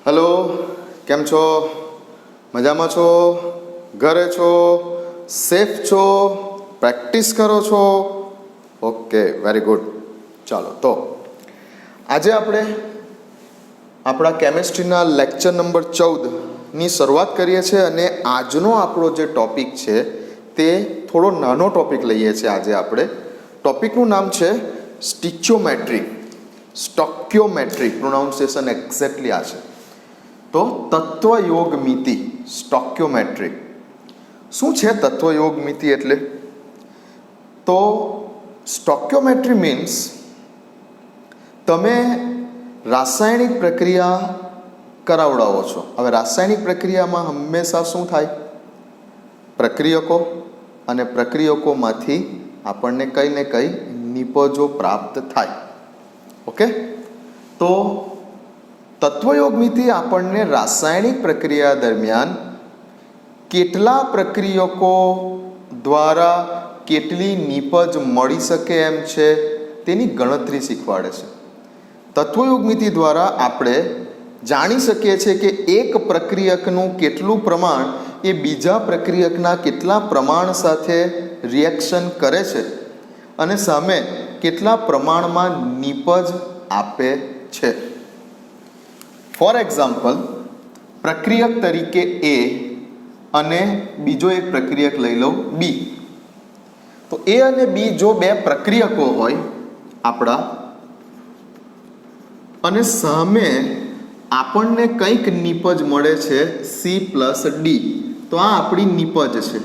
Hello, केम छो? मजामां छो? घरे छो? सेफ छो? प्रेक्टिस करो छो? Okay, very good. ચાલો તો આજે આપણે આપણા કેમિસ્ટ્રીના લેક્ચર નંબર 14ની શરૂઆત કરીએ છીએ અને આજનો આપણો જે ટોપિક છે તે થોડો નાનો ટોપિક લઈએ છીએ. આજે આપણે ટોપિકનું નામ છે સ્ટોક્યોમેટ્રી. પ્રોનાઉન્સિએશન એક્ઝેક્ટલી આ છે. તો તત્વયોગમિતિ, સ્ટોક્યોમેટ્રી. શું છે તત્વયોગમિતિ એટલે? તો સ્ટોક્યોમેટ્રી મીન્સ તમે રાસાયણિક પ્રક્રિયા કરાવડાવો છો. હવે રાસાયણિક પ્રક્રિયામાં હંમેશા શું થાય? પ્રક્રિયકો અને પ્રક્રિયકોમાંથી આપણને કંઈ ને કંઈ નિપજો પ્રાપ્ત થાય. ઓકે, તો તત્વયોગમિતિ આપણને રાસાયણિક પ્રક્રિયા દરમિયાન કેટલા પ્રક્રિયકો દ્વારા કેટલી નિપજ મળી શકે એમ છે તેની ગણતરી શીખવાડે છે. તત્વયોગમિતિ દ્વારા આપણે જાણી શકીએ છીએ કે એક પ્રક્રિયકનું કેટલું પ્રમાણ એ બીજા પ્રક્રિયકના કેટલા પ્રમાણ સાથે રિએક્શન કરે છે અને સામે કેટલા પ્રમાણમાં નિપજ આપે છે. ફોર એક્ઝામ્પલ, પ્રક્રિયક તરીકે એ અને બીજો એક પ્રક્રિયક લઈ લો બી. તો એ અને બી જો બે પ્રક્રિયકો હોય આપણા અને સામે આપણને કંઈક નિપજ મળે છે C+D, તો આ આપણી નિપજ છે.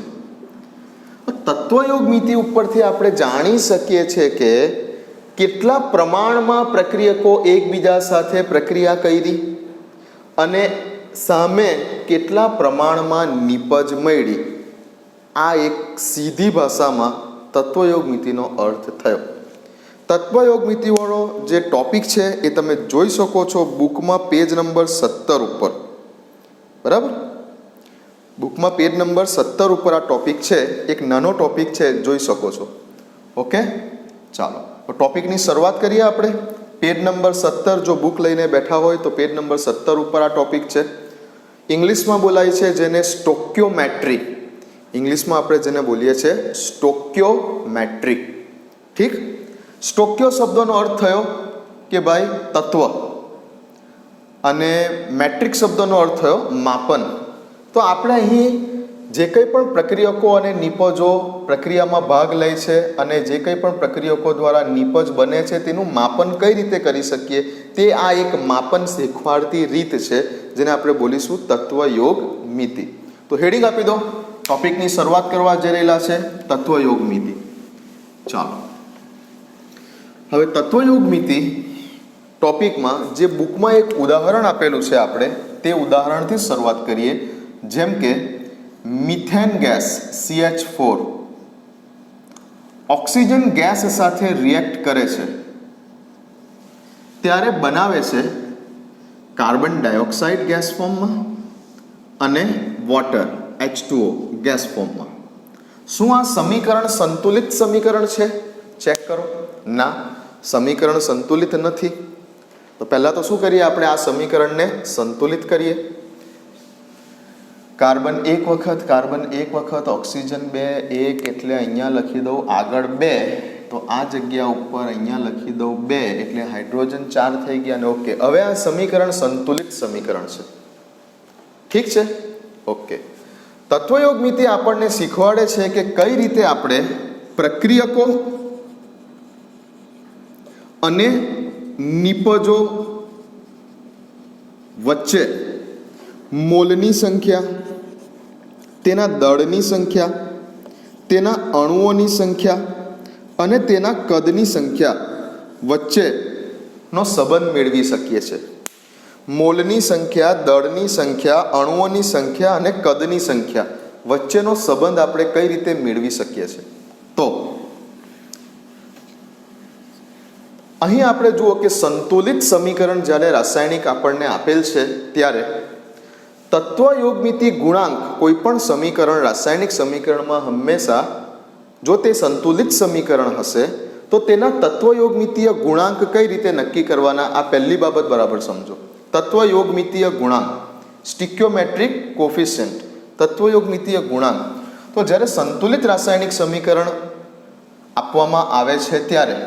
તત્વયોગમિતિ ઉપરથી આપણે જાણી શકીએ છીએ કે કેટલા પ્રમાણમાં પ્રક્રિયકો એકબીજા સાથે પ્રક્રિયા કરી અને સામે કેટલા પ્રમાણમાં નિપજ મળી. આ એક સીધી ભાષામાં તત્વયોગમિતિનો અર્થ થયો. તત્વયોગમિતિવાળો જે ટોપિક છે એ તમે જોઈ શકો છો બુકમાં પેજ નંબર 17 ઉપર. બરાબર, બુકમાં પેજ નંબર 17 ઉપર આ ટોપિક છે. એક નાનો ટોપિક છે, જોઈ શકો છો. ઓકે, ચાલો તો ટોપિકની શરૂઆત કરીએ આપણે. પેજ નંબર 17 જો બુક લઈને બેઠા હોય તો પેજ નંબર 17 ઉપર આ ટોપિક છે. ઇંગ્લિશમાં બોલાય છે જેને સ્ટોક્યોમેટ્રી. ઇંગ્લિશમાં આપણે જેને બોલીએ છીએ સ્ટોક્યોમેટ્રી. ઠીક, સ્ટોક્યો શબ્દનો અર્થ થયો કે ભાઈ તત્વ અને મેટ્રિક શબ્દનો અર્થ થયો માપન. તો આપણે અહીં જે કંઈ પણ પ્રક્રિયકો અને નિપજો પ્રક્રિયામાં ભાગ લે છે અને જે કંઈ પણ પ્રક્રિયકો દ્વારા નિપજ બને છે તેનું માપન કઈ રીતે કરી શકીએ તે આ એક માપન શીખવાડતી રીત છે જેને આપણે બોલીશું તત્વયોગમિતિ. તો હેડિંગ આપી દો. ટોપિકની શરૂઆત કરવા જઈ રહેલા છે તત્વયોગમિતિ. ચાલો, હવે તત્વયોગમિતિ ટોપિકમાં જે બુકમાં એક ઉદાહરણ આપેલું છે આપણે તે ઉદાહરણથી શરૂઆત કરીએ. જેમ કે methane gas CH4 oxygen gas સાથે રિએક્ટ કરે છે ત્યારે બનાવે છે કાર્બન ડાયોક્સાઇડ ગેસ ફોર્મમાં અને વોટર H2O ગેસ ફોર્મમાં. શું આ સમીકરણ સંતુલિત સમીકરણ છે? ચેક કરો. ના, સમીકરણ સંતુલિત નથી. તો પહેલા તો શું કરીએ આપણે? આ સમીકરણને સંતુલિત કરીએ. કાર્બન એક વખત ઓક્સિજન 2 1 એટલે અહીંયા લખી દઉં આગળ 2, તો આ જગ્યા ઉપર અહીંયા લખી દઉં 2 એટલે હાઇડ્રોજન 4 થઈ ગયા. ને ઓકે, હવે આ સમીકરણ સંતુલિત સમીકરણ છે. ઠીક છે, ઓકે. તત્વયોગમિતિ આપણને શીખવાડે છે કે કઈ રીતે આપણે પ્રક્રિયકો અને નિપજો વચ્ચે મોલની સંખ્યા, તેના દળની સંખ્યા, તેના અણુઓની સંખ્યા અને તેના કદની સંખ્યા વચ્ચેનો સંબંધ મેળવી શકીએ છીએ. મોલની સંખ્યા, દળની સંખ્યા, અણુઓની સંખ્યા અને કદની સંખ્યા વચ્ચેનો સંબંધ આપણે કઈ રીતે મેળવી શકીએ છીએ? તો અહીં આપણે જુઓ કે સંતુલિત સમીકરણ જ્યારે રાસાયણિક આપણને આપેલ છે ત્યારે તત્વયોગમિતિ ગુણાંક કોઈ પણ સમીકરણ રાસાયણિક સમીકરણમાં હંમેશા જો તે સંતુલિત સમીકરણ હશે તો તેના તત્વયોગમિતીય ગુણાંક કઈ રીતે નક્કી કરવાના? આ પહેલી બાબત બરાબર સમજો. તત્વયોગમિતીય ગુણાંક, સ્ટિક્યોમેટ્રિક કોફિશિયન્ટ, તત્વયોગમિતીય ગુણાંક. તો જ્યારે સંતુલિત રાસાયણિક સમીકરણ આપવામાં આવે છે ત્યારે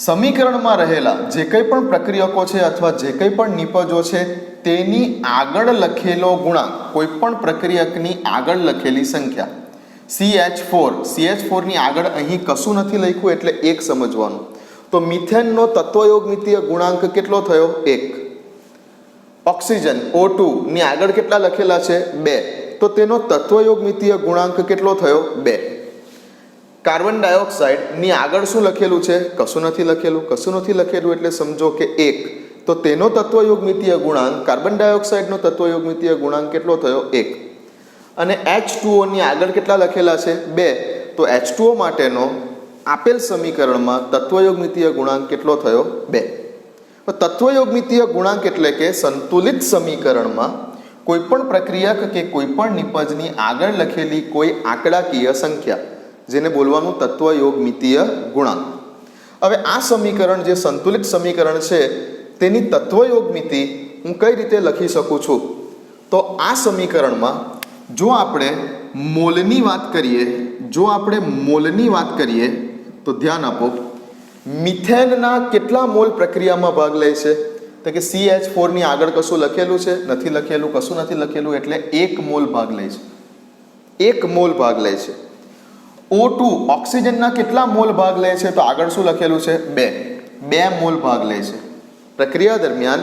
સમીકરણમાં રહેલા જે કંઈ પણ પ્રક્રિયકો છે અથવા જે કંઈ પણ નિપજો છે તેની આગળ લખેલો ગુણાંક, કોઈ પણ પ્રક્રિયકની આગળ લખેલી સંખ્યા, CH4 ની આગળ અહીં કશું નથી લખ્યું એટલે 1 સમજવાનું. તો મિથેનનો તત્વયોગમિતીય ગુણાંક કેટલો થયો? 1. ઓક્સિજન O2 ની આગળ કેટલા લખેલા છે? 2. તો તેનો તત્વયોગમિતીય ગુણાંક કેટલો થયો? 2. કાર્બન ડાયોક્સાઇડ ની આગળ શું લખેલું છે? કશું નથી લખેલું. કશું નથી લખેલું એટલે સમજો કે 1. તો તેનો તત્વયોગમિતીય ગુણાંક, કાર્બન ડાયોક્સાઇડનો તત્વયોગમિતીય ગુણાંક કેટલો થયો? 1. અને H2O ની આગળ કેટલા લખેલા છે? 2. તો H2O માટેનો આપેલ સમીકરણમાં તત્વયોગમિતીય ગુણાંક કેટલો થયો? 2. તો તત્વયોગમિતીય ગુણાંક એટલે કે સંતુલિત સમીકરણમાં કોઈપણ પ્રક્રિયક કે કોઈપણ નિપજની આગળ લખેલી કોઈ આંકડાકીય સંખ્યા, જેને બોલવાનું તત્વયોગમિતીય ગુણાંક. હવે આ સમીકરણ જે સંતુલિત સમીકરણ છે તેની તત્વયોગમિતિ હું કઈ રીતે લખી શકું છું? તો આ સમીકરણમાં જો આપણે મોલની વાત કરીએ તો ધ્યાન આપો, મિથેનના કેટલા મોલ પ્રક્રિયામાં ભાગ લે છે? તો કે CH4 ની આગળ કશું લખેલું છે? નથી લખેલું. કશું નથી લખેલું એટલે 1 મોલ ભાગ લે છે. 1 મોલ ભાગ લે છે. O2 ઓક્સિજનના કેટલા મોલ ભાગ લે છે? તો આગળ શું લખેલું છે? 2. 2 મોલ ભાગ લે છે. પ્રક્રિયા દરમિયાન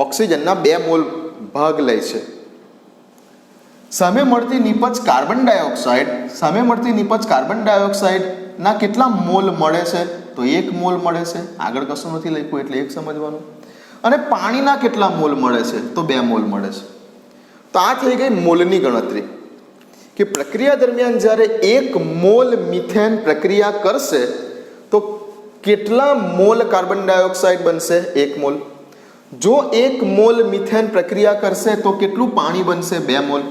ઓક્સિજનના 2 મોલ ભાગ લે છે. સામે મળતી નિપજ કાર્બન ડાયોક્સાઇડના કેટલા મોલ મળે છે? તો 1 મોલ મળે છે. આગળ કશું નથી લખ્યું એટલે 1 સમજવાનું. અને પાણીના કેટલા મોલ મળે છે? તો 2 મોલ મળે છે. તો આ થઈ ગઈ મોલની ગણતરી કે પ્રક્રિયા દરમિયાન જ્યારે 1 મોલ મિથેન પ્રક્રિયા કરશે તો કેટલા મોલ કાર્બન ડાયોક્સાઇડ બનશે? 1 મોલ. જો 1 મોલ મિથેન પ્રક્રિયા કરશે તો કેટલું પાણી બનશે? 2 મોલ.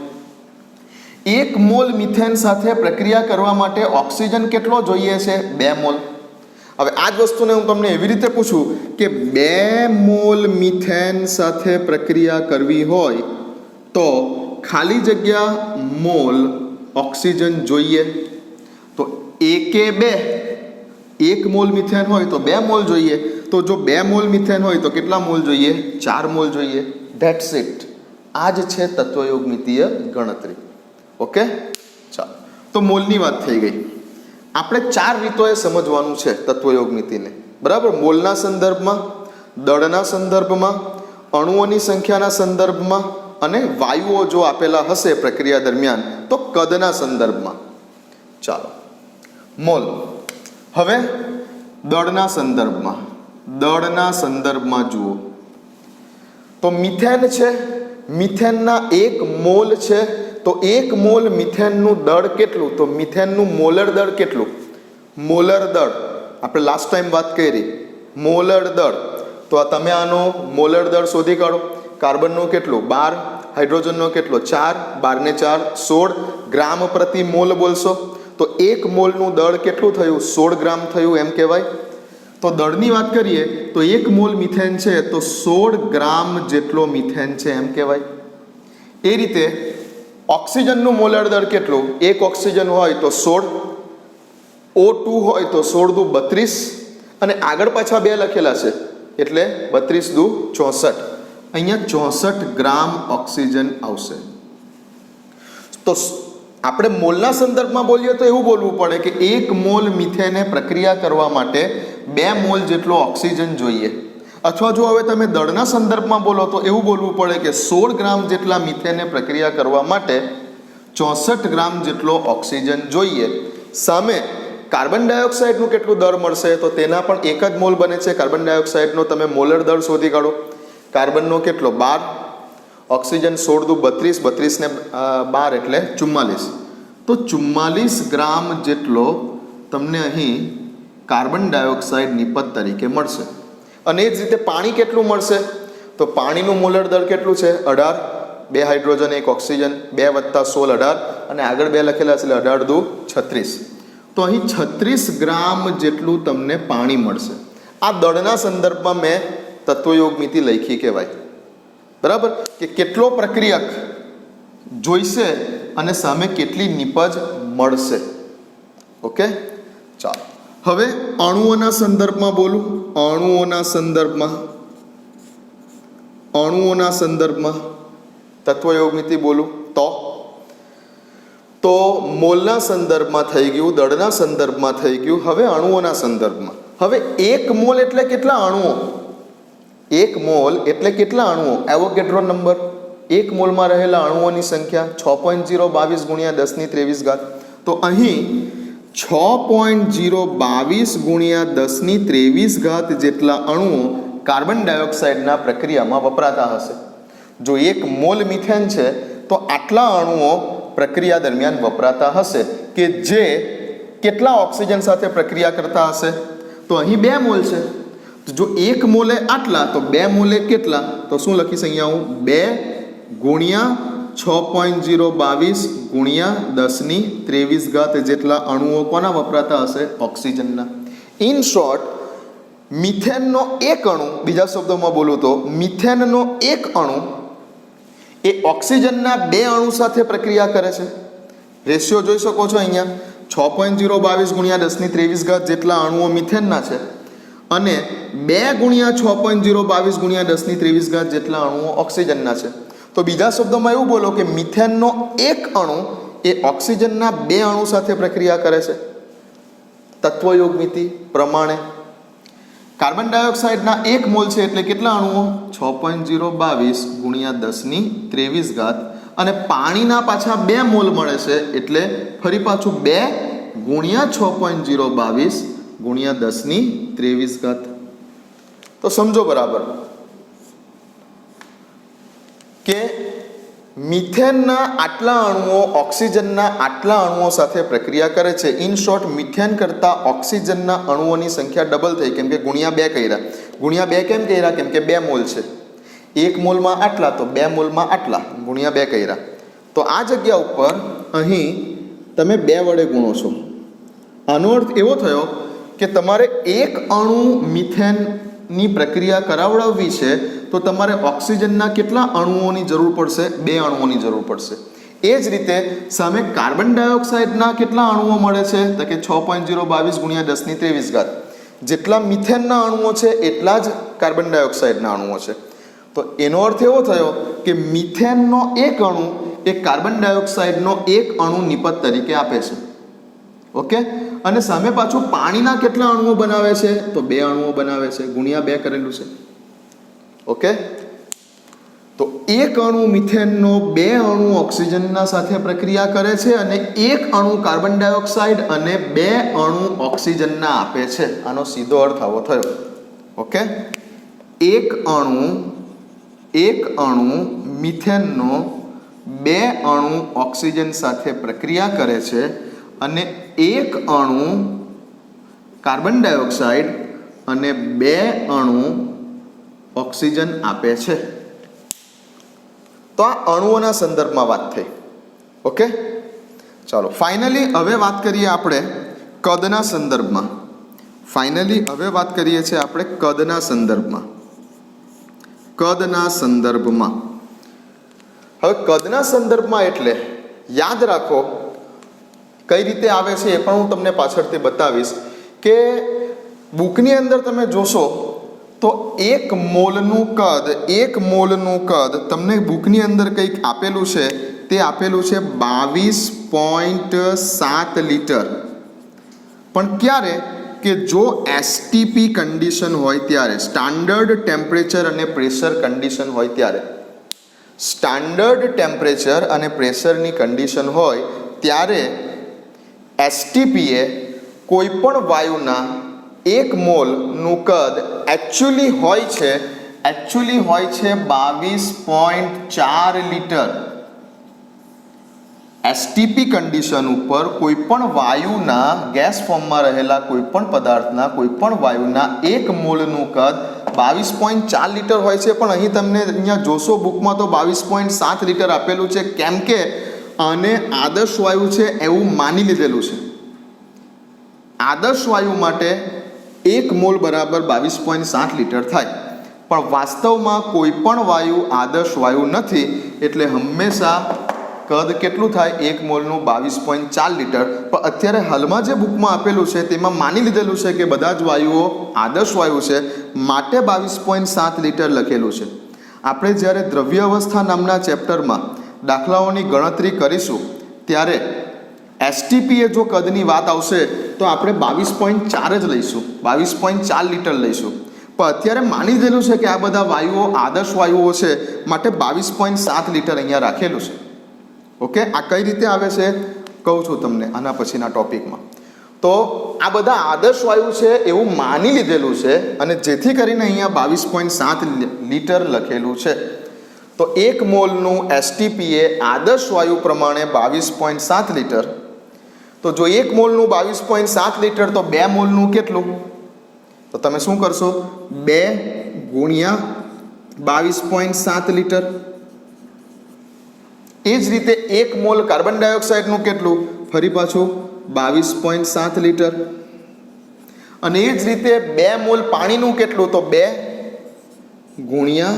1 મોલ મિથેન સાથે પ્રક્રિયા કરવા માટે ઓક્સિજન કેટલો જોઈએ છે? 2 મોલ. હવે આ જ વસ્તુને હું તમને એવી રીતે પૂછું કે 2 મોલ મિથેન સાથે પ્રક્રિયા કરવી હોય તો ખાલી જગ્યા મોલ ઓક્સિજન જોઈએ. તો 1 મોલ મિથેન હોય તો 2 મોલ જોઈએ. તો જો 2 મોલ મિથેન હોય તો કેટલા મોલ જોઈએ? 4 મોલ જોઈએ. That's it. આ જ છે તત્વયોગમિતીય ગણતરી. ઓકે, ચાલો. તો મોલની વાત થઈ ગઈ. આપણે 4 રીતોએ સમજવાનું છે તત્વયોગમિતિને, બરાબર? મોલના સંદર્ભમાં, દળના સંદર્ભમાં, અણુઓની સંખ્યાના સંદર્ભમાં અને વાયુઓ જો આપેલા હશે પ્રક્રિયા દરમિયાન તો કદના સંદર્ભમાં. ચાલો, મોલ. હવે દળના સંદર્ભમાં જુઓ તો મિથેન છે. મિથેનના 1 મોલ છે તો 1 મોલ મિથેનનું દળ કેટલું? તો મિથેનનું મોલર દળ કેટલું? મોલર દળ આપણે લાસ્ટ ટાઈમ વાત કરી, મોલર દળ. તો તમે આનો મોલર દળ શોધી કાઢો. કાર્બનનું કેટલું? 12. હાઇડ્રોજનનો કેટલો? 4. 12 ને 4 16 ગ્રામ પ્રતિ મોલ બોલશો તો 1 મોલનું દળ કેટલું થયું? 16 ગ્રામ થયું એમ કહેવાય. તો દળની વાત કરીએ તો 1 મોલ મિથેન છે તો 16 ગ્રામ જેટલો મિથેન છે એમ કહેવાય. એ રીતે ઓક્સિજનનું મોલર દળ કેટલું? 1 ઓક્સિજન હોય તો 16, O2 હોય તો 16 દુ 32 અને આગળ પાછા 2 લખેલા છે એટલે 32 દુ 64. અહીંયા 64 ગ્રામ ઓક્સિજન આવશે. તો આપણે મોલના સંદર્ભમાં બોલીએ તો એવું બોલવું પડે કે 1 મોલ મિથેને પ્રક્રિયા કરવા માટે 2 મોલ જેટલો ઓક્સિજન જોઈએ. અથવા જો હવે તમે દળના સંદર્ભમાં બોલો તો એવું બોલવું પડે કે 16 ગ્રામ જેટલા મિથેને પ્રક્રિયા કરવા માટે 64 ગ્રામ જેટલો ઓક્સિજન જોઈએ. સામે કાર્બન ડાયોક્સાઇડનું કેટલું દળ મળશે? તો તેના પણ 1 જ મોલ બને છે. કાર્બન ડાયોક્સાઇડનો તમે મોલર દળ શોધી કાઢો. કાર્બનનો કેટલો? 12. ઓક્સિજન 16 દુ 32, 32 ને 12 એટલે 44. તો 44 ગ્રામ જેટલો તમને અહીં કાર્બન ડાયોક્સાઇડ નિપજ તરીકે મળશે. અને એ જ રીતે પાણી કેટલું મળશે? તો પાણીનું મોલર દળ કેટલું છે? 18. 2 હાઇડ્રોજન 1 ઓક્સિજન, 2 વત્તા 16 18 અને આગળ 2 લખેલા છે એટલે 18 દુ 36. તો અહીં 36 ગ્રામ જેટલું તમને પાણી મળશે. આ દળના સંદર્ભમાં મેં તત્વયોગ મિતિ લખી કહેવાય. બરાબર, કે કેટલો પ્રક્રિયક જોઈશે અને સામે કેટલી નિપજ મળશે. ઓકે, ચાલો હવે અણુઓના સંદર્ભમાં બોલું. અણુઓના સંદર્ભમાં તત્વયોગ મિતિ બોલું તો મોલના સંદર્ભમાં થઈ ગયું, દળના સંદર્ભમાં થઈ ગયું. હવે અણુઓના સંદર્ભમાં. હવે 1 મોલ એટલે કેટલા અણુઓ? 1 મોલ એટલે કેટલા અણુઓ? Avogadro number. 1 મોલમાં રહેલા અણુઓની સંખ્યા 6.022 ગુણ્યા 1023. તો અહીં 6.022 ગુણ્યા 1023 જેટલા અણુઓ કાર્બન ડાયોક્સાઇડના પ્રક્રિયામાં વપરાતા હશે. જો 1 મોલ મિથેન છે તો આટલા અણુઓ પ્રક્રિયા દરમિયાન વપરાતા હશે કે જે કેટલા ઓક્સિજન સાથે પ્રક્રિયા કરતા હશે? તો અહીં 2 મોલ છે. તો જો 1 મોલે આટલા તો 2 મોલે કેટલા? તો શું લખીશ અહીંયા હું? 2 ગુણ્યા 6.022 ગુણ્યા 1023 જેટલા અણુઓ કોના વપરાતા હશે? ઓક્સિજનના. ઇન શોર્ટ, મિથેનનો 1 અણુ, બીજા શબ્દોમાં બોલું તો મિથેનનો 1 અણુ એ ઓક્સિજનના 2 અણુ સાથે પ્રક્રિયા કરે છે. રેશિયો જોઈ શકો છો અહીંયા. 6.022 ગુણ્યા 1023 જેટલા અણુઓ મિથેનના છે અને 2 ગુણ્યા 6.022 ગુણ્યા 1023 જેટલા અણુઓ ઓક્સિજનના છે. તો બીજા શબ્દોમાં એવું બોલો કે મિથેનનો 1 અણુ એ ઓક્સિજનના 2 અણુ સાથે પ્રક્રિયા કરે છે. તત્વયોગ મિતિ પ્રમાણે કાર્બન ડાયોક્સાઇડના 1 મોલ છે એટલે કેટલા અણુઓ? 6.022 ગુણ્યા 1023 અને પાણીના પાછા 2 મોલ મળે છે એટલે ફરી પાછું 2 ગુણ્યા 6.022 ગુણ્યા 1023. તો સમજો બરાબર કે મિથેનના આટલા અણુઓ ઓક્સિજનના આટલા અણુઓ સાથે પ્રક્રિયા કરે છે. ઇન શોર્ટ, મિથેન કરતાં ઓક્સિજનના અણુઓની સંખ્યા ડબલ થઈ, કેમ કે ગુણ્યા 2 કર્યા. ગુણ્યા 2 કેમ કર્યા? કેમ કે 2 મોલ છે. 1 મોલમાં આટલા તો 2 મોલમાં આટલા, ગુણ્યા 2 કર્યા. તો આ જગ્યા ઉપર અહીં તમે 2 વડે ગુણો છો. આનો અર્થ એવો થયો કે તમારે 1 અણુ મિથેનની પ્રક્રિયા કરાવડાવવી છે તો તમારે ઓક્સિજનના કેટલા અણુઓની જરૂર પડશે? 2 અણુઓની જરૂર પડશે. એ જ રીતે સામે કાર્બન ડાયોક્સાઇડના કેટલા અણુઓ મળે છે? તો કે 6.022 ગુણ્યા 1023 જેટલા મિથેનના અણુઓ છે એટલા જ કાર્બન ડાયોક્સાઇડના અણુઓ છે. તો એનો અર્થ એવો થયો કે મિથેનનો 1 અણુ એ કાર્બન ડાયોક્સાઇડનો 1 અણુ નિપજ તરીકે આપે છે. ઓકે, અને સામે પાછું પાણીના કેટલા અણુઓ બનાવે છે? તો 2 અણુઓ બનાવે છે, ગુણ્યા 2 કરેલું છે. ઓકે, તો 1 અણુ મિથેનનો 2 અણુ ઓક્સિજનના સાથે પ્રક્રિયા કરે છે અને 1 અણુ કાર્બન ડાયોક્સાઇડ અને 2 અણુ ઓક્સિજનના આપે છે. આનો સીધો અર્થ આવો થયો. ઓકે, 1 અણુ મિથેનનો 2 અણુ ઓક્સિજન સાથે પ્રક્રિયા કરે છે અને 1 અણુ કાર્બન ડાયોક્સાઇડ અને 2 અણુ ઓક્સિજન આપે છે. તો આ અણુઓના સંદર્ભમાં વાત થઈ. ઓકે, ચાલો ફાઇનલી હવે વાત કરીએ આપણે કદના સંદર્ભમાં. હવે કદના સંદર્ભમાં એટલે યાદ રાખો કઈ રીતે આવે છે એ પણ હું તમને પાછળથી બતાવીશ કે બુકની અંદર તમે જોશો તો 1 મોલનું કદ તમને બુકની અંદર કંઈક આપેલું છે. તે આપેલું છે 22.7 લીટર. પણ ક્યારે? કે જો એસટીપી કન્ડિશન હોય ત્યારે, સ્ટાન્ડર્ડ ટેમ્પરેચર અને પ્રેશર કન્ડિશન હોય ત્યારે. સ્ટાન્ડર્ડ ટેમ્પરેચર અને પ્રેશરની કન્ડિશન હોય ત્યારે એસટીપી એ કોઈ પણ વાયુના 1 મોલનું કદ એકચ્યુઅલી હોય છે 22.4 લીટર. એસટીપી કન્ડિશન ઉપર કોઈ પણ વાયુના ગેસ ફોર્મમાં રહેલા કોઈ પણ પદાર્થના કોઈ પણ વાયુના 1 મોલનું કદ 22.4 લીટર હોય છે. પણ અહીં તમને અહીંયા જોશો બુકમાં તો 22.7 લીટર આપેલું છે, કેમ કે આને આદર્શ વાયુ છે એવું માની લીધેલું છે. આદર્શ વાયુ માટે 1 મોલ બરાબર 22.7 લીટર થાય. પણ વાસ્તવમાં કોઈ પણ વાયુ આદર્શ વાયુ નથી, એટલે હંમેશા કદ કેટલું થાય? 1 મોલનું 22.4 લીટર. પણ અત્યારે હાલમાં જે બુકમાં આપેલું છે તેમાં માની લીધેલું છે કે બધા જ વાયુઓ આદર્શ વાયુ છે, માટે 22.7 લીટર લખેલું છે. આપણે જ્યારે દ્રવ્ય અવસ્થા નામના ચેપ્ટરમાં દાખલાઓની ગણતરી કરીશું ત્યારે એસટીપીએ જો કદની વાત આવશે તો આપણે 22.4 જ લઈશું, 22.4 લીટર લઈશું. પણ અત્યારે માની લીધેલું છે કે આ બધા વાયુઓ આદર્શ વાયુઓ છે, માટે 22.7 લીટર અહીંયા રાખેલું છે. ઓકે, આ કઈ રીતે આવે છે કહું છું તમને આના પછીના ટોપિકમાં. તો આ બધા આદર્શ વાયુ છે એવું માની લીધેલું છે, અને જેથી કરીને અહીંયા 22.7 લીટર લખેલું છે. તો 1 મોલનું એસટીપીએ આદર્શ વાયુ પ્રમાણે 22.7 લીટર. તો જો 1 મોલનું 22.7 લીટર તો 2 મોલનું કેટલું? તો તમે શું કરશો? 2 ગુણ્યા 22.7 લીટર. એ જ રીતે 1 મોલ કાર્બન ડાયોક્સાઇડનું કેટલું? ફરી પાછું 22.7 લીટર. અને એ જ રીતે 2 મોલ પાણીનું કેટલું? તો 2 ગુણ્યા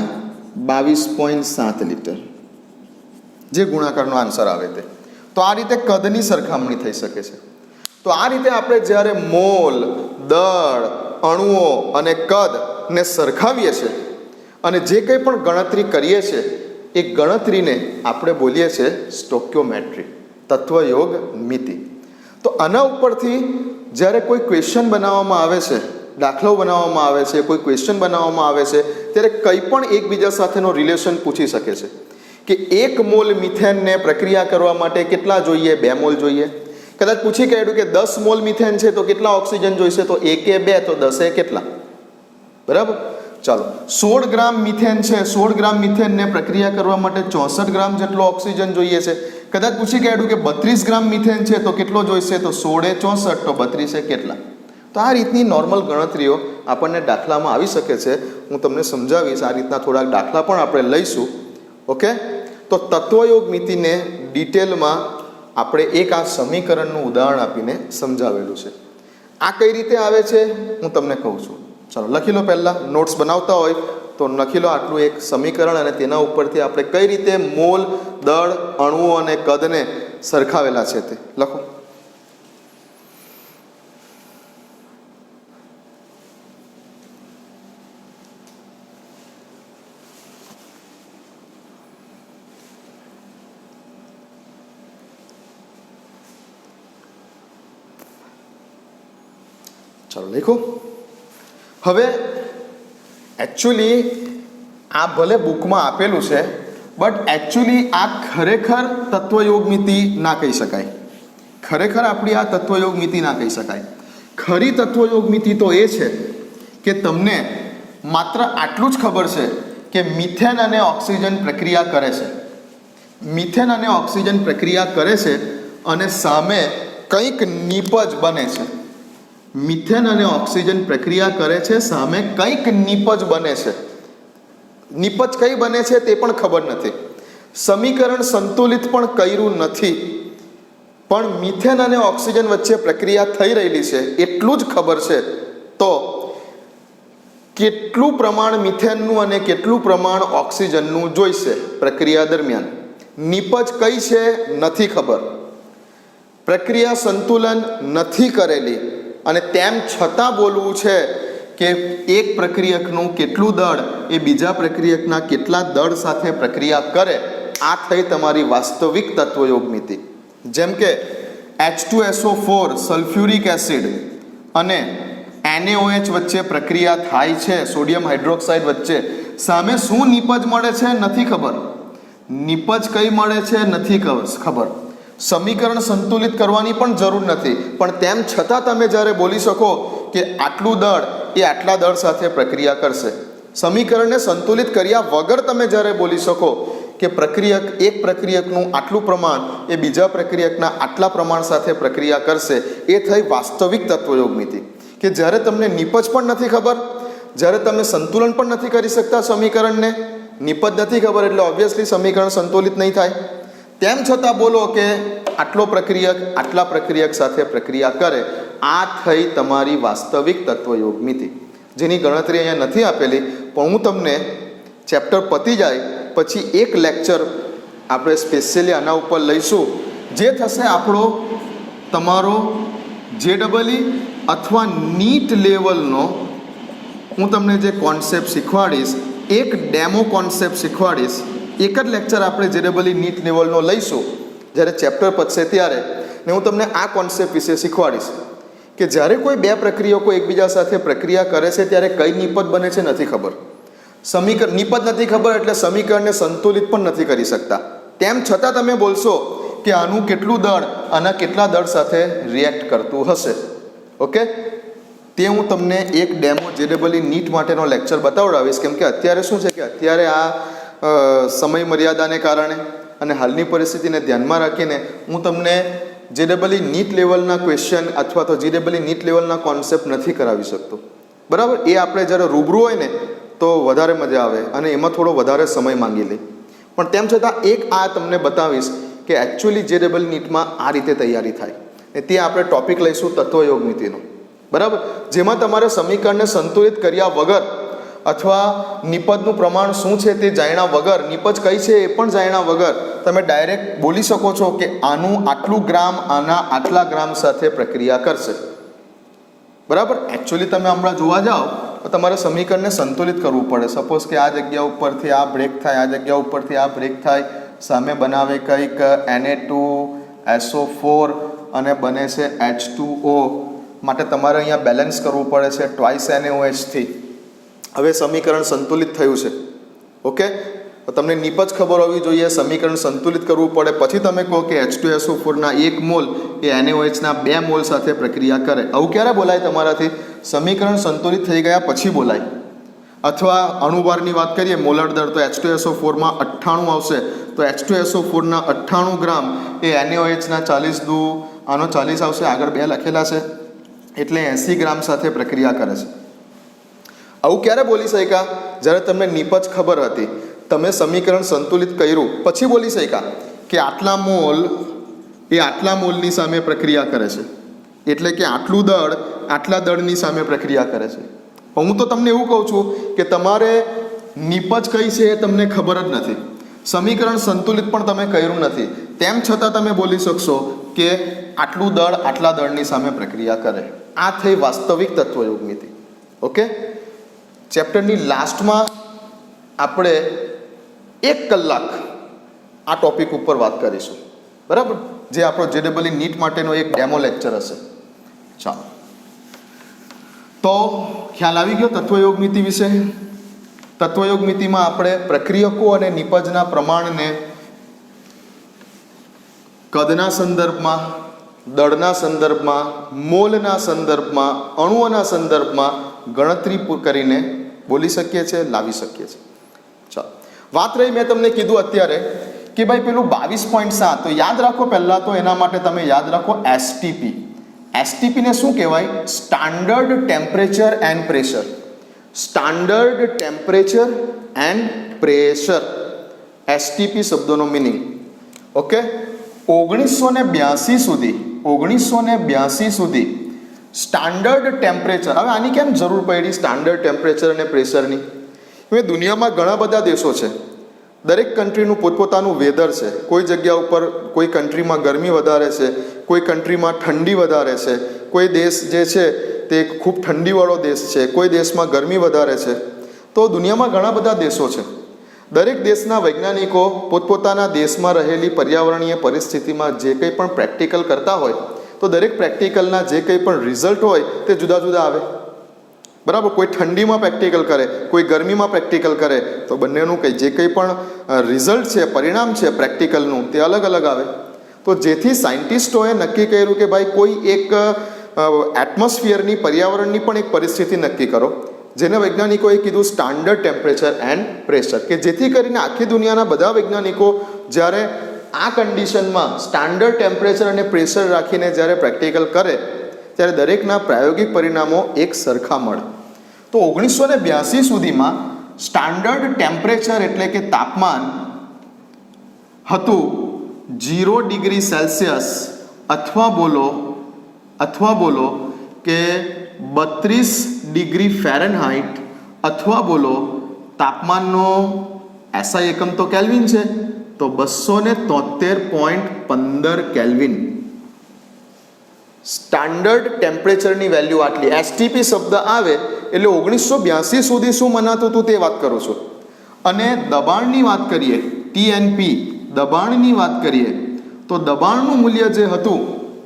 22.7 લીટર, જે ગુણાકારનો આન્સર આવે તે. તો આ રીતે કદની સરખામણી થઈ શકે છે. તો આ રીતે આપણે જ્યારે મોલ, દળ, અણુઓ અને કદને સરખાવીએ છીએ અને જે કંઈ પણ ગણતરી કરીએ છીએ એ ગણતરીને આપણે બોલીએ છીએ સ્ટોક્યોમેટ્રી, તત્વયોગ મિતિ. તો આના ઉપરથી જ્યારે કોઈ ક્વેશ્ચન બનાવવામાં આવે છે, દાખલો બનાવવામાં આવે છે, કોઈ ક્વેશ્ચન બનાવવામાં આવે છે, ત્યારે કંઈ પણ એકબીજા સાથેનો રિલેશન પૂછી શકે છે કે 1 મોલ મિથેનને પ્રક્રિયા કરવા માટે કેટલા જોઈએ? 2 મોલ જોઈએ. કદાચ પૂછી કાઢ્યું કે 10 મોલ મિથેન છે તો કેટલા ઓક્સિજન જોઈશે? તો 1 એ 2 તો 10 એ કેટલા? બરાબર. ચાલો, 16 ગ્રામ મિથેન છે, 16 ગ્રામ મિથેનને પ્રક્રિયા કરવા માટે 64 ગ્રામ જેટલો ઓક્સિજન જોઈએ છે. કદાચ પૂછી કાઢ્યું કે 32 ગ્રામ મિથેન છે તો કેટલો જોઈશે? તો 16 એ 64 તો 32 એ કેટલા? તો આ રીતની નોર્મલ ગણતરીઓ આપણને દાખલામાં આવી શકે છે. હું તમને સમજાવીશ, આ રીતના થોડાક દાખલા પણ આપણે લઈશું. ઓકે, તો તત્વયોગ મિતિને ડિટેલમાં આપણે એક આ સમીકરણનું ઉદાહરણ આપીને સમજાવેલું છે. આ કઈ રીતે આવે છે હું તમને કહું છું. ચાલો લખી લો. પહેલાં નોટ્સ બનાવતા હોય તો લખી લો આટલું એક સમીકરણ, અને તેના ઉપરથી આપણે કઈ રીતે મોલ, દળ, અણુઓ અને કદને સરખાવેલા છે તે લખો. ચાલો લખો. હવે એકચ્યુઅલી આ ભલે બુકમાં આપેલું છે, બટ એકચ્યુઅલી આ ખરેખર તત્વયોગ મિતિ ના કહી શકાય. ખરેખર આપણી આ તત્વયોગ મિતિ ના કહી શકાય. ખરી તત્વયોગ મિતિ તો એ છે કે તમને માત્ર આટલું જ ખબર છે કે મિથેન અને ઓક્સિજન પ્રક્રિયા કરે છે. મિથેન અને ઓક્સિજન પ્રક્રિયા કરે છે અને સામે કંઈક નીપજ બને છે. મિથેન અને ઓક્સિજન પ્રક્રિયા કરે છે, સામે કંઈક નીપજ બને છે. નીપજ કઈ બને છે તે પણ ખબર નથી. સમીકરણ સંતુલિત પણ કર્યું નથી, પણ મિથેન અને ઓક્સિજન વચ્ચે પ્રક્રિયા થઈ રહેલી છે એટલું જ ખબર છે. તો કેટલું પ્રમાણ મિથેનનું અને કેટલું પ્રમાણ ઓક્સિજનનું જોઈશે પ્રક્રિયા દરમિયાન? નીપજ કઈ છે નથી ખબર, પ્રક્રિયા સંતુલન નથી કરેલી, અને તેમ છતાં બોલવું છે કે એક પ્રક્રિયકનું કેટલું દળ એ બીજા પ્રક્રિયકના કેટલા દળ સાથે પ્રક્રિયા કરે. આ થઈ તમારી વાસ્તવિક તત્વયોગ મિતિ. જેમ કે H2SO4 સલ્ફ્યુરિક એસિડ અને NaOH વચ્ચે પ્રક્રિયા થાય છે, સોડિયમ હાઇડ્રોક્સાઇડ વચ્ચે. સામે શું નીપજ મળે છે નથી ખબર. નીપજ કઈ મળે છે નથી ખબર. સમીકરણ સંતુલિત કરવાની પણ જરૂર નથી, પણ તેમ છતાં તમે જ્યારે બોલી શકો કે આટલું દળ એ આટલા દળ સાથે પ્રક્રિયા કરશે, સમીકરણને સંતુલિત કર્યા વગર તમે જ્યારે બોલી શકો કે પ્રક્રિયક, એક પ્રક્રિયકનું આટલું પ્રમાણ એ બીજા પ્રક્રિયકના આટલા પ્રમાણ સાથે પ્રક્રિયા કરશે, એ થઈ વાસ્તવિક તત્વયોગ મિતિ. કે જ્યારે તમને નીપજ પણ નથી ખબર, જ્યારે તમે સંતુલન પણ નથી કરી શકતા સમીકરણને, નીપજ નથી ખબર એટલે ઓબ્વિયસલી સમીકરણ સંતુલિત નહીં થાય. તેમ છતાં બોલો કે આટલો પ્રક્રિયક આટલા પ્રક્રિયક સાથે પ્રક્રિયા કરે. આ થઈ તમારી વાસ્તવિક તત્વયોગ મિતિ. જેની ગણતરી અહીંયા નથી આપેલી, પણ હું તમને ચેપ્ટર પતી જાય પછી એક લેક્ચર આપણે સ્પેશિયલી આના ઉપર લઈશું, જે થશે આપણો તમારો JEE અથવા નીટ લેવલનો હું તમને જે કોન્સેપ્ટ શીખવાડીશ, એક ડેમો કોન્સેપ્ટ શીખવાડીશ. એક જ લેક્ચર આપણે JEE નીટ લેવલનો લઈશું જ્યારે ચેપ્ટર પતશે ત્યારે, ને હું તમને આ કોન્સેપ્ટ વિશે શીખવાડીશ કે જ્યારે કોઈ બે પ્રક્રિયકો એકબીજા સાથે પ્રક્રિયા કરે છે ત્યારે કઈ નિપજ બને છે નથી ખબર. નિપજ નથી ખબર એટલે સમીકરણને સંતુલિત પણ નથી કરી શકતા. તેમ છતાં તમે બોલશો કે આનું કેટલું દળ આના કેટલા દળ સાથે રિએક્ટ કરતું હશે. ઓકે, તે હું તમને એક ડેમો JEE નીટ માટેનો લેક્ચર બતાવડાવીશ. કેમ કે અત્યારે શું છે કે અત્યારે આ સમય મર્યાદાને કારણે અને હાલની પરિસ્થિતિને ધ્યાનમાં રાખીને હું તમને JEE નીટ લેવલના ક્વેશ્ચન અથવા તો JEE નીટ લેવલના કોન્સેપ્ટ નથી કરાવી શકતો. બરાબર, એ આપણે જ્યારે રૂબરૂ હોય ને તો વધારે મજા આવે અને એમાં થોડો વધારે સમય માંગી લે. પણ તેમ છતાં એક આ તમને બતાવીશ કે એકચ્યુઅલી JEE નીટમાં આ રીતે તૈયારી થાય. ને તે આપણે ટોપિક લઈશું તત્વયોગ નીતિનો. બરાબર, જેમાં તમારે સમીકરણને સંતુલિત કર્યા વગર અથવા નિપજનું પ્રમાણ શું છે તે જાણ્યા વગર, નિપજ કઈ છે એ પણ જાણ્યા વગર તમે ડાયરેક્ટ બોલી શકો છો કે આનું આટલું ગ્રામ આના આટલા ગ્રામ સાથે પ્રક્રિયા કરશે. બરાબર, એકચ્યુઅલી તમે હમણાં જોવા જાઓ તો તમારે સમીકરણને સંતુલિત કરવું પડે. સપોઝ કે આ જગ્યા ઉપરથી આ બ્રેક થાય, આ જગ્યા ઉપરથી આ બ્રેક થાય, સામે બનાવે કંઈક Na2SO4 અને બને છે H2O, માટે તમારે અહીંયા બેલેન્સ કરવું પડે છે ટ્વાઇસ NaOH થી. હવે સમીકરણ સંતુલિત થયું છે. ઓકે, તમને નિપજ ખબર હોવી જોઈએ, સમીકરણ સંતુલિત કરવું પડે, પછી તમે કહો કે H2SO4 ના 1 મોલ એ NaOH ના 2 મોલ સાથે પ્રક્રિયા કરે. આવું ક્યારે બોલાય તમારાથી? સમીકરણ સંતુલિત થઈ ગયા પછી બોલાય. અથવા અણુભારની વાત કરીએ, મોલર દર, તો H2SO4 માં 98 આવશે, તો H2SO4 ના 98 ગ્રામ એ NaOH ના 40 દુ આનો 40 આવશે, આગળ 2 લખેલા છે, એટલે 80 ગ્રામ સાથે પ્રક્રિયા કરે છે. આવું ક્યારે બોલી શક્યા? જ્યારે તમને નિપજ ખબર હતી, તમે સમીકરણ સંતુલિત કર્યું પછી બોલી શક્યા કે આટલા મોલ એ આટલા મોલની સામે પ્રક્રિયા કરે છે, એટલે કે આટલું દળ આટલા દળની સામે પ્રક્રિયા કરે છે. હું તો તમને એવું કહું છું કે તમારે નિપજ કઈ છે એ તમને ખબર જ નથી, સમીકરણ સંતુલિત પણ તમે કર્યું નથી, તેમ છતાં તમે બોલી શકશો કે આટલું દળ આટલા દળની સામે પ્રક્રિયા કરે. આ થઈ વાસ્તવિક તત્વયોગ નીતિ. ઓકે, ચેપ્ટરની લાસ્ટમાં આપણે 1 કલાક આ ટોપિક ઉપર વાત કરીશું. બરાબર, જે આપણો JEE નીટ માટેનો એક ડેમો લેક્ચર હશે. ચાલો, તો ખ્યાલ આવી ગયો તત્વયોગ નીતિ વિશે. તત્વયોગ નીતિમાં આપણે પ્રક્રિયકો અને નિપજના પ્રમાણને કદના સંદર્ભમાં, દળના સંદર્ભમાં, મોલના સંદર્ભમાં, અણુઓના સંદર્ભમાં ગણતરી કરીને બોલી શકીએ છીએ, લાવી શકીએ છીએ. ચાલો, વાત રહી મેં તમને કીધું અત્યારે કે ભાઈ પેલું 22.7, તો યાદ રાખો. પહેલાં તો એના માટે તમે યાદ રાખો STP. STP ને શું કહેવાય? Standard temperature and pressure. Standard temperature and pressure, STP શબ્દોનો મિનિંગ. ઓકે, 1982 સુધી સ્ટાન્ડર્ડ ટેમ્પરેચર. હવે આની કેમ જરૂર પડી સ્ટાન્ડર્ડ ટેમ્પરેચર અને પ્રેશરની? હવે દુનિયામાં ઘણા બધા દેશો છે, દરેક કન્ટ્રીનું પોતપોતાનું વેધર છે. કોઈ જગ્યા ઉપર કોઈ કન્ટ્રીમાં ગરમી વધારે છે, કોઈ કન્ટ્રીમાં ઠંડી વધારે છે, કોઈ દેશ જે છે તે ખૂબ ઠંડીવાળો દેશ છે, કોઈ દેશમાં ગરમી વધારે છે. તો દુનિયામાં ઘણા બધા દેશો છે. દરેક દેશના વૈજ્ઞાનિકો પોતપોતાના દેશમાં રહેલી પર્યાવરણીય પરિસ્થિતિમાં જે કંઈ પણ પ્રેક્ટિકલ કરતા હોય, તો દરેક પ્રેક્ટિકલના જે કંઈ પણ રિઝલ્ટ હોય તે જુદા જુદા આવે. બરાબર, કોઈ ઠંડીમાં પ્રેક્ટિકલ કરે, કોઈ ગરમીમાં પ્રેક્ટિકલ કરે, તો બંનેનું જે કંઈ પણ રિઝલ્ટ છે, પરિણામ છે પ્રેક્ટિકલનું, તે અલગ અલગ આવે. તો જેથી સાયન્ટિસ્ટોએ નક્કી કર્યું કે ભાઈ કોઈ એક એટમોસ્ફિયરની, પર્યાવરણની પણ એક પરિસ્થિતિ નક્કી કરો, જેને વૈજ્ઞાનિકોએ કીધું સ્ટાન્ડર્ડ ટેમ્પરેચર એન્ડ પ્રેશર, કે જેથી કરીને આખી દુનિયાના બધા વૈજ્ઞાનિકો જ્યારે આ કન્ડિશનમાં સ્ટાન્ડર્ડ ટેમ્પરેચર અને પ્રેશર રાખીને જ્યારે પ્રેક્ટિકલ કરે ત્યારે દરેકના પ્રાયોગિક પરિણામો એક સરખા મળે. તો 1982 સુધીમાં સ્ટાન્ડર્ડ ટેમ્પરેચર એટલે કે તાપમાન હતું 0 ડિગ્રી સેલ્સિયસ અથવા બોલો કે 32 ડિગ્રી ફેરનહાઇટ અથવા બોલો તાપમાનનો એસઆઈ એકમ તો કેલ્વિન છે, તો 273.15 કેલ્વિન. સ્ટાન્ડર્ડ ટેમ્પરેચરની વેલ્યુ આટલી. એસટીપી શબ્દ આવે એટલે 1982 સુધી શું મનાતું હતું તે વાત કરું છું. અને દબાણની વાત કરીએ, ટીએનપી દબાણની વાત કરીએ તો દબાણનું મૂલ્ય જે હતું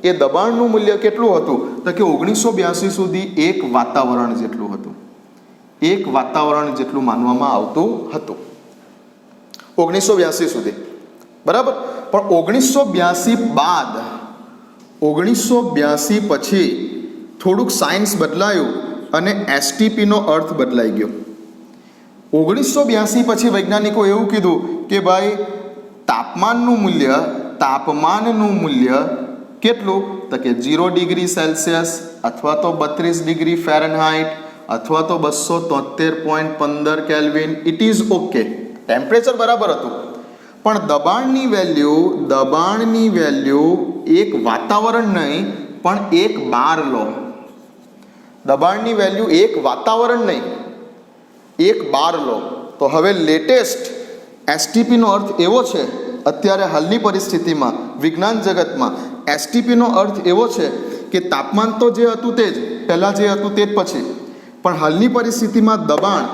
એ દબાણનું મૂલ્ય કેટલું હતું તો કે 1982 સુધી એક વાતાવરણ જેટલું હતું. એક વાતાવરણ જેટલું માનવામાં આવતું હતું 1982 સુધી, બરાબર. પણ 1982 પછી થોડુંક સાયન્સ બદલાયું અને એસટીપીનો અર્થ બદલાઈ ગયો. 1982 પછી વૈજ્ઞાનિકો એવું કીધું કે ભાઈ તાપમાનનું મૂલ્ય કેટલું તો કે 0 ડિગ્રી સેલ્સિયસ અથવા તો 32 ડિગ્રી ફેરનહાઇટ અથવા તો 273.15 kelvin, it is okay. Temperature બરાબર હતું, પણ દબાણની વેલ્યુ એક વાતાવરણ નહીં પણ એક બાર લો. દબાણની વેલ્યુ એક વાતાવરણ નહીં, એક બાર લો. તો હવે લેટેસ્ટ એસટીપીનો અર્થ એવો છે, અત્યારે હાલની પરિસ્થિતિમાં વિજ્ઞાન જગતમાં એસટીપીનો અર્થ એવો છે કે તાપમાન તો જે હતું તે જ, પહેલાં જે હતું તે જ પછી, પણ હાલની પરિસ્થિતિમાં દબાણ,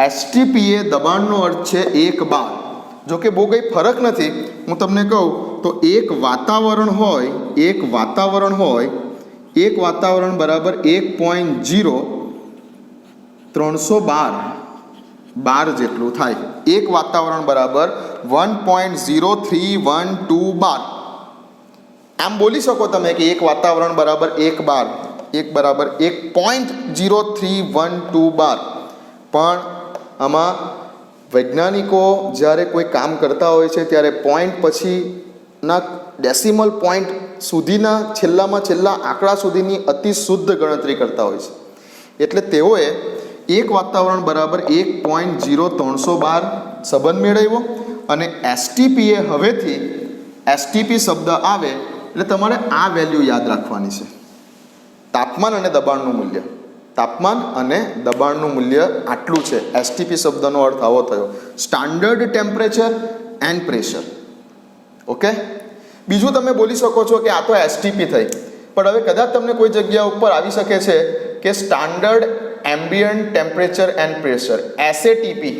એસટીપી એ દબાણનો અર્થ છે એક બાર. જો કે બહુ કંઈ ફરક નથી. હું તમને કહું તો એક વાતાવરણ બરાબર 1.0312 બાર જેટલું થાય. એક વાતાવરણ બરાબર 1.0312 બાર. આમ બોલી શકો તમે કે એક વાતાવરણ બરાબર એક બાર, એક બરાબર 1.0312 બાર. પણ આમાં વૈજ્ઞાનિકો જ્યારે કોઈ કામ કરતા હોય છે ત્યારે પોઈન્ટ પછીના ડેસિમલ પોઈન્ટ સુધીના છેલ્લામાં છેલ્લા આંકડા સુધીની અતિ શુદ્ધ ગણતરી કરતા હોય છે. એટલે તેઓએ એક વાતાવરણ બરાબર 1.0312 સંબંધ મેળવ્યો અને એસટીપીએ હવેથી એસટીપી શબ્દ આવે એટલે તમારે આ વેલ્યુ યાદ રાખવાની છે. તાપમાન અને દબાણનું મૂલ્ય આટલું છે. એસટીપી શબ્દનો અર્થ આવો થયો, standard temperature and pressure. Okay. બીજું તમે બોલી શકો છો કે આ તો એસટીપી થઈ, પણ હવે કદાચ તમને કોઈ જગ્યા ઉપર આવી શકે છે કે standard ambient temperature and pressure, SATP.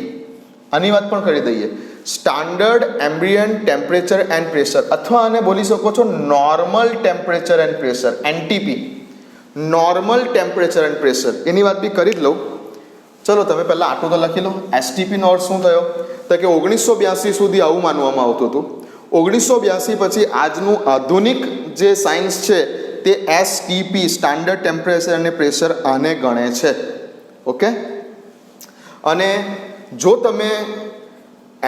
આની વાત પણ કરી દઈએ, standard ambient temperature and pressure, અથવા આને બોલી શકો છો normal temperature and pressure, NTP, normal temperature and pressure. એની વાત બી કરી જ લઉં. ચલો તમે પહેલાં આટલું તો લખી લો. એસટીપીનો અર્થ શું થયો તો કે 1982 સુધી આવું માનવામાં આવતું હતું. 1982 પછી આજનું આધુનિક જે સાયન્સ છે તે એસટીપી, સ્ટાન્ડર્ડ ટેમ્પરેચર અને પ્રેશર, આને ગણે છે. ઓકે. અને જો તમે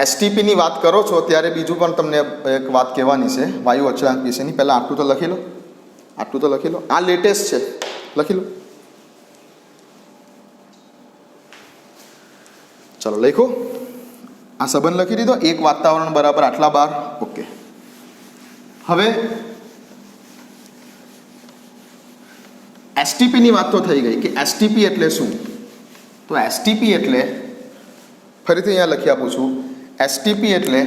એસટીપીની વાત કરો છો ત્યારે બીજું પણ તમને એક વાત કહેવાની છે વાયુ અચળાંક વિશેની. પહેલાં આટલું તો લખી લો. આ લેટેસ્ટ છે, લખી લો. ચલો લખો. આ સંબંધ લખી દીધો, એક વાતાવરણ બરાબર આટલા બાર. ઓકે. હવે એસટીપીની વાત તો થઈ ગઈ કે એસટીપી એટલે શું. તો એસટીપી એટલે ફરીથી અહીંયા લખી આપું છું. એસટીપી એટલે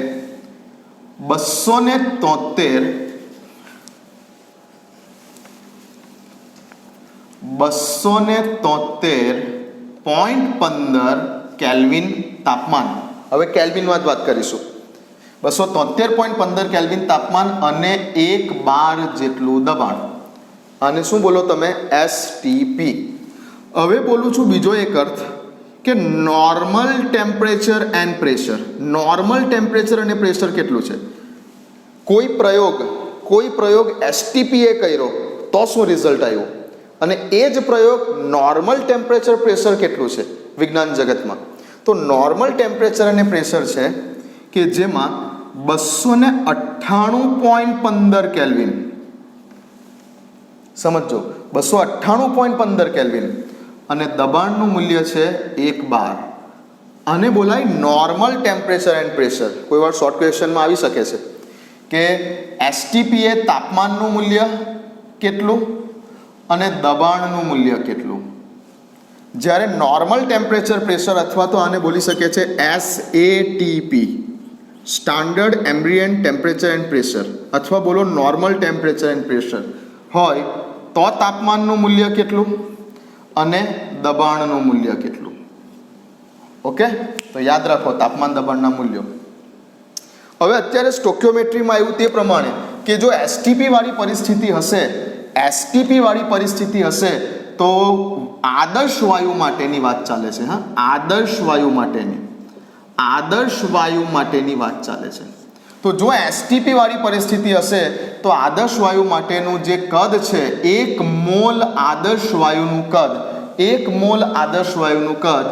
273.15 કેલ્વિન તાપમાન. હવે કેલ્વિનમાં જ વાત કરીશું. 273.15 કેલ્વિન તાપમાન અને એક બાર જેટલું દબાણ. અને શું બોલો તમે? એસટીપી. હવે બોલું છું બીજો એક અર્થ કે normal temperature and pressure. Normal temperature અને પ્રેશર કેટલું છે? કોઈ પ્રયોગ એસટીપીએ કર્યો તો શું રિઝલ્ટ આવ્યું, અને એ જ પ્રયોગ નોર્મલ ટેમ્પરેચર પ્રેશર કેટલું છે વિજ્ઞાન જગતમાં. તો નોર્મલ ટેમ્પરેચર અને પ્રેશર છે કે જેમાં 298.15 કેલ્વિન. સમજો, 298.15 કેલ્વિન અને દબાણનું મૂલ્ય છે 1 બાર. આને બોલાય નોર્મલ ટેમ્પરેચર એન્ડ પ્રેશર. કોઈ વાર શોર્ટ ક્વેશ્ચનમાં આવી શકે છે કે એસટીપી એ તાપમાનનું મૂલ્ય કેટલું અને દબાણનું મૂલ્ય કેટલું. જ્યારે નોર્મલ ટેમ્પરેચર પ્રેશર અથવા તો આને બોલી શકે છે SATP, standard ambient temperature and pressure, અથવા બોલો નોર્મલ ટેમ્પરેચર એન્ડ પ્રેશર હોય તો તાપમાનનું મૂલ્ય કેટલું અને દબાણનું મૂલ્ય કેટલું. ઓકે, તો યાદ રાખો તાપમાન દબાણના મૂલ્યો. હવે અત્યારે સ્ટોક્યોમેટ્રીમાં આવ્યું તે પ્રમાણે કે જો એસટીપી વાળી પરિસ્થિતિ હશે તો આદર્શ વાયુ માટેની વાત ચાલે છે. હા, આદર્શ વાયુ માટેની વાત ચાલે છે. તો જો એસટીપી વાળી પરિસ્થિતિ હશે તો આદર્શ વાયુ માટેનું જે કદ છે 1 મોલ આદર્શ વાયુનું કદ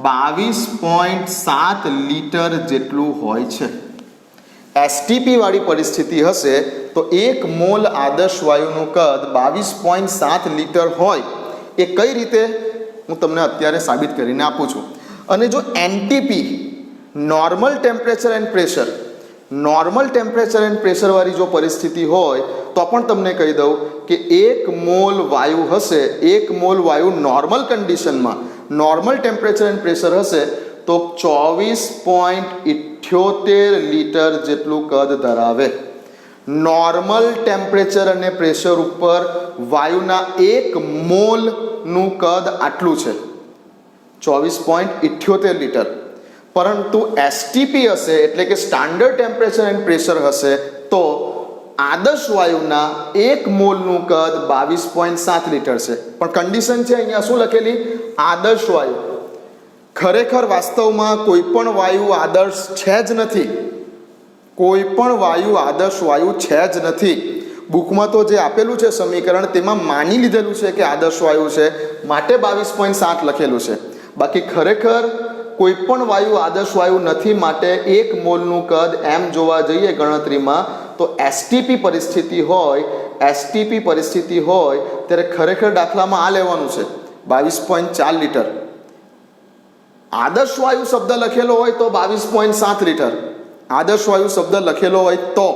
22.7 લિટર જેટલું હોય છે. એસટીપી વાળી પરિસ્થિતિ હશે તો 1 મોલ આદર્શ વાયુનું કદ 22.7 લિટર હોય. એ કઈ રીતે હું તમને અત્યારે સાબિત કરીને આપું છું. અને જો એનટીપી નોર્મલ ટેમ્પરેચર એન્ડ પ્રેશર વાળી જો પરિસ્થિતિ હોય તો પણ તમને કહી દઉં કે 1 મોલ વાયુ હશે, 1 મોલ વાયુ નોર્મલ કન્ડિશનમાં નોર્મલ ટેમ્પરેચર એન્ડ પ્રેશર હશે તો 24.78 લિટર જેટલું કદ ધરાવે. નોર્મલ ટેમ્પરેચર અને પ્રેશર ઉપર વાયુના 1 મોલનું કદ આટલું છે, 24.78 લિટર. પરંતુ એસટીપી હશે એટલે કે સ્ટાન્ડર્ડ ટેમ્પરેચર એન્ડ પ્રેશર હશે તો આદર્શ વાયુના 1 મોલનું કદ 22.7 લિટર છે. પણ કન્ડિશન છે અહીંયા શું લખેલી? આદર્શ વાયુ. ખરેખર વાસ્તવમાં કોઈ પણ વાયુ આદર્શ છે જ નથી. બુકમાં તો જે આપેલું છે સમીકરણ તેમાં માની લીધેલું છે કે આદર્શ વાયુ છે માટે 22.7 લખેલું છે. બાકી ખરેખર કોઈ પણ વાયુ આદર્શ વાયુ નથી માટે 1 મોલનું કદ એમ જોવા જઈએ ગણતરીમાં તો એસટીપી પરિસ્થિતિ હોય ત્યારે ખરેખર દાખલામાં આ લેવાનું છે 22.4 લિટર. આદર્શ વાયુ શબ્દ લખેલો હોય તો 22.7 લિટર આદર્શ વાયુ શબ્દ લખેલો હોય તો.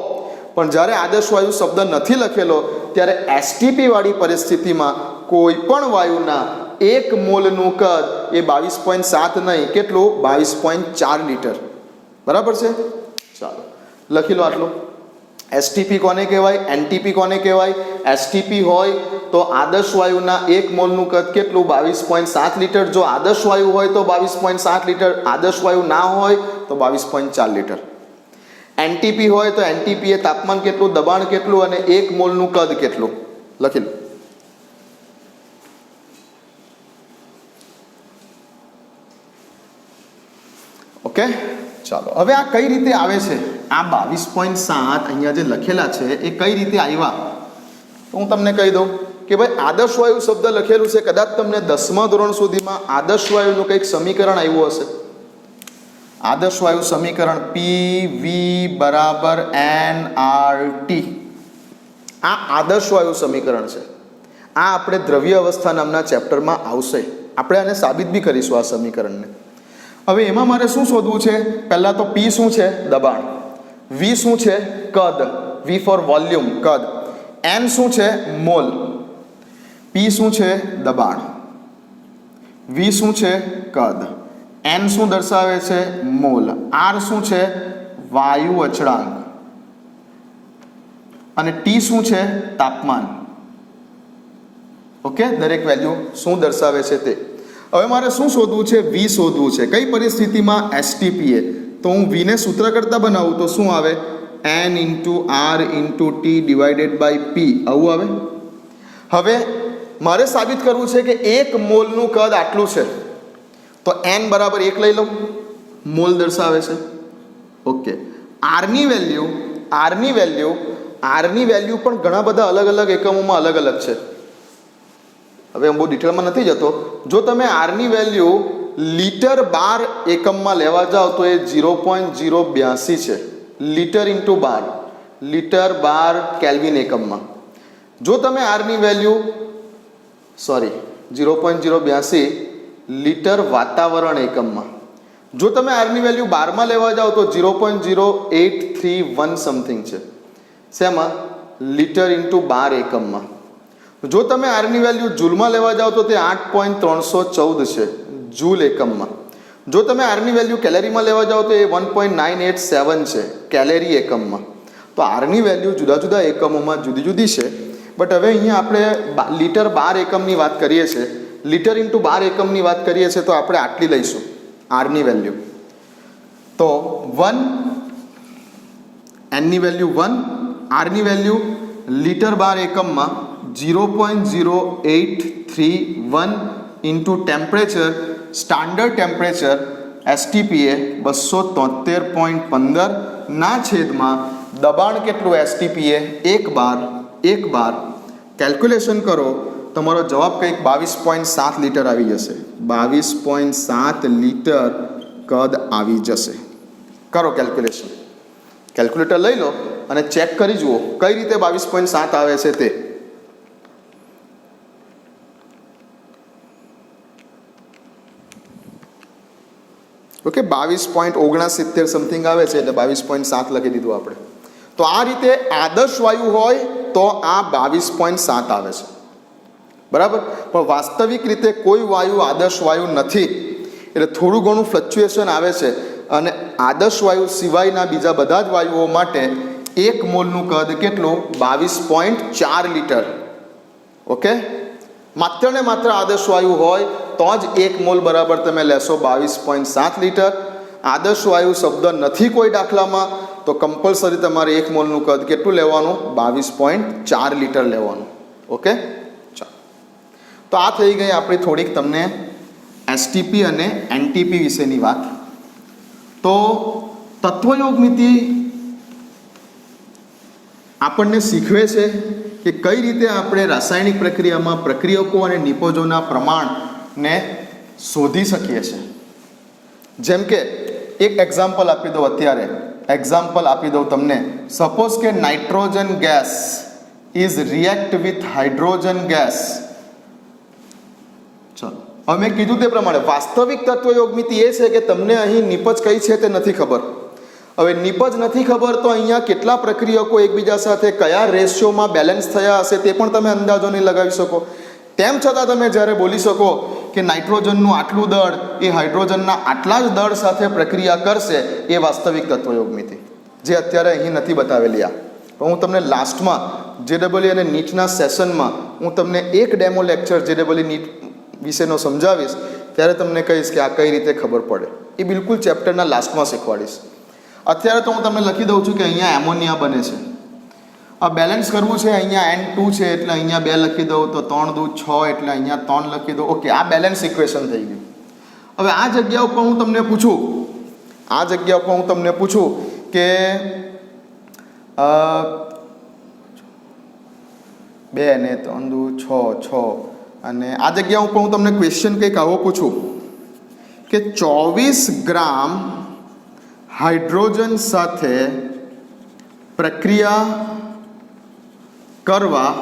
પણ જ્યારે આદર્શ વાયુ શબ્દ નથી લખેલો ત્યારે એસટીપી વાળી પરિસ્થિતિમાં કોઈ પણ વાયુના 1 મોલનું કદ એ 22.7 નહીં, કેટલું? 22.4 લિટર. બરાબર છે? ચાલો લખી લો આટલું. એસટીપી કોને કહેવાય, એનટીપી કોને કહેવાય? એસટીપી હોય તો આદર્શ વાયુના 1 મોલનું કદ કેટલું? 22.7 લિટર. જો આદર્શ વાયુ હોય તો 22.7 લિટર, આદર્શ વાયુ ના હોય તો 22.4 લિટર. એનટીપી હોય તો એનટીપી એ તાપમાન કેટલું, દબાણ કેટલું અને 1 મોલનું કદ કેટલું. લખી લો. ઓકે, ચાલો હવે આ કઈ રીતે આવે છે? આ 22.7 અહીંયા જે લખેલા છે એ કઈ રીતે આવ્યા તો હું તમને કહી દઉં કે ભાઈ આદર્શ વાયુ શબ્દ લખેલું છે. કદાચ તમને 10મા ધોરણ સુધીમાં આદર્શ વાયુનું કંઈક સમીકરણ આવ્યું હશે. આદર્શ વાયુ સમીકરણ PV બરાબર nRT. આ આદર્શ વાયુ સમીકરણ છે. આ આપણે દ્રવ્ય અવસ્થા નામના ચેપ્ટરમાં આવશે. આપણે આને સાબિત બી કરીશું આ સમીકરણને. હવે એમાં મારે શું શોધવું છે? પહેલાં તો P શું છે? દબાણ. V શું છે? કદ. V ફોર વોલ્યુમ, કદ. N શું છે? મોલ. P શું છે? દબાણ. V શું છે? કદ. N શું દર્શાવે છે? મોલ. R શું છે? વાયુ અચળાંક. અને T શું છે? તાપમાન. ઓકે, દરેક વેલ્યુ શું દર્શાવે છે તે. હવે મારે શું શોધવું છે? V શોધવું છે. કઈ પરિસ્થિતિમાં? એસટીપી. તો હું V ને સૂત્ર કરતા બનાવું તો શું આવે? N × R × T divided by P. આવું આવે. હવે મારે સાબિત કરવું છે કે 1 મોલનું કદ આટલું છે તો N બરાબર 1 લઈ લઉં. મોલ દર્શાવે છે. ઓકે, આરની વેલ્યુ પણ ઘણા બધા અલગ અલગ એકમોમાં અલગ અલગ છે. હવે હું બહુ ડિટેલમાં નથી જતો. જો તમે આરની વેલ્યુ લિટર બાર એકમમાં લેવા જાઓ તો એ 0.082 છે. લિટર બાર કેલ્વિન એકમમાં. જો તમે આરની વેલ્યુ 0.082 લિટર વાતાવરણ એકમમાં. જો તમે આરની વેલ્યુ બારમાં લેવા જાઓ તો 0.0831 સમથિંગ છે. શેમાં? લિટર × બાર એકમમાં. જો તમે આરની વેલ્યુ જૂલમાં લેવા જાઓ તો તે 8.314 છે જૂલ એકમમાં. જો તમે આરની વેલ્યુ કેલેરીમાં લેવા જાઓ તો એ 1.987 છે કેલેરી એકમમાં. તો આરની વેલ્યુ જુદા જુદા એકમોમાં જુદી જુદી છે. બટ હવે અહીંયા આપણે લીટર 12 એકમની વાત કરીએ છીએ, લીટર ઇન્ટુ 12 એકમની વાત કરીએ છીએ, તો આપણે આટલી લઈશું આરની વેલ્યુ. તો 1 એનની વેલ્યુ 1, આરની વેલ્યુ લીટર 12 એકમમાં 0.0831 into temperature, standard temperature STPA 273.15 ના છેદમાં દબાણ કેટલું STPA 1 બાર. કેલ્ક્યુલેશન કરો, તમારો જવાબ કંઈક 22.7 લીટર આવી જશે. 22.7 લીટર કદ આવી જશે. કરો કેલ્ક્યુલેશન, કેલ્ક્યુલેટર લઈ લો અને ચેક કરી જુઓ કઈ રીતે 22.7 આવે છે તે. ઓકે, 22.69 સમથિંગ આવે છે એટલે 22.7 લખી દીધું આપણે. તો આ રીતે આદર્શ વાયુ હોય તો આ 22.7 આવે છે, બરાબર. પણ વાસ્તવિક રીતે કોઈ વાયુ આદર્શ વાયુ નથી, એટલે થોડું ઘણું ફ્લક્ચ્યુએશન આવે છે. અને આદર્શ વાયુ સિવાયના બીજા બધા જ વાયુઓ માટે 1 મોલનું કદ કેટલું? 22.4 લીટર. ઓકે, માત્ર ને માત્ર આદર્શ વાયુ હોય તો જ 1 મોલ બરાબર તમે લેશો 22.7 લીટર. આદર્શ વાયુ શબ્દ નથી કોઈ દાખલામાં તો કમ્પલસરી તમારે 1 મોલનું કદ કેટલું લેવાનું? 22.4 લીટર લેવાનું. ઓકે, ચાલો. તો આ થઈ ગઈ આપણી થોડીક તમને STP અને NTP વિશેની વાત. તો તત્વયોગમિતિ આપણને શીખવે છે કે કઈ રીતે આપણે રાસાયણિક પ્રક્રિયામાં પ્રક્રિયકો અને નિપજોના પ્રમાણને શોધી શકીએ છીએ. જેમ કે એક એક્ઝામ્પલ આપી દઉં, અત્યારે એક્ઝામ્પલ આપી દઉં તમને. સપોઝ કે nitrogen gas is react with hydrogen gas. ચલો, હવે મેં કીધું તે પ્રમાણે વાસ્તવિક તત્વયોગમિતિ એ છે કે તમને અહીં નિપજ કઈ છે તે નથી ખબર. હવે નિપજ નથી ખબર તો અહીંયા કેટલા પ્રક્રિયકો એકબીજા સાથે કયા રેશિયોમાં બેલેન્સ થયા હશે તે પણ તમે અંદાજો નહીં લગાવી શકો. તેમ છતાં તમે જ્યારે બોલી શકો કે નાઇટ્રોજનનું આટલું દળ એ હાઇડ્રોજનના આટલા જ દળ સાથે પ્રક્રિયા કરશે, એ વાસ્તવિક તત્વયોગમિતિ, જે અત્યારે અહીં નથી બતાવેલી. આ પણ હું તમને લાસ્ટમાં JEE અને નીટના સેશનમાં હું તમને એક ડેમો લેક્ચર JEE નીટ વિશેનો સમજાવીશ, ત્યારે તમને કહીશ કે આ કઈ રીતે ખબર પડે. એ બિલકુલ ચેપ્ટરના લાસ્ટમાં શીખવાડીશ. અત્યારે તો હું તમને લખી દઉં છું કે અહીંયા એમોનિયા બને છે. આ બેલેન્સ કરવું છે, અહીંયા N2 છે એટલે અહીંયા 2 લખી દઉં, તો 3 દુ 6 એટલે અહીંયા 3 લખી દઉં. ઓકે, આ બેલેન્સ ઇક્વેશન થઈ ગયું. હવે આ જગ્યા ઉપર હું તમને પૂછું કે 2 ને 3 દુ 6 અને આ જગ્યા ઉપર હું તમને ક્વેશ્ચન કંઈક આવો પૂછું કે 24 ગ્રામ હાઇડ્રોજન સાથે પ્રક્રિયા કરવા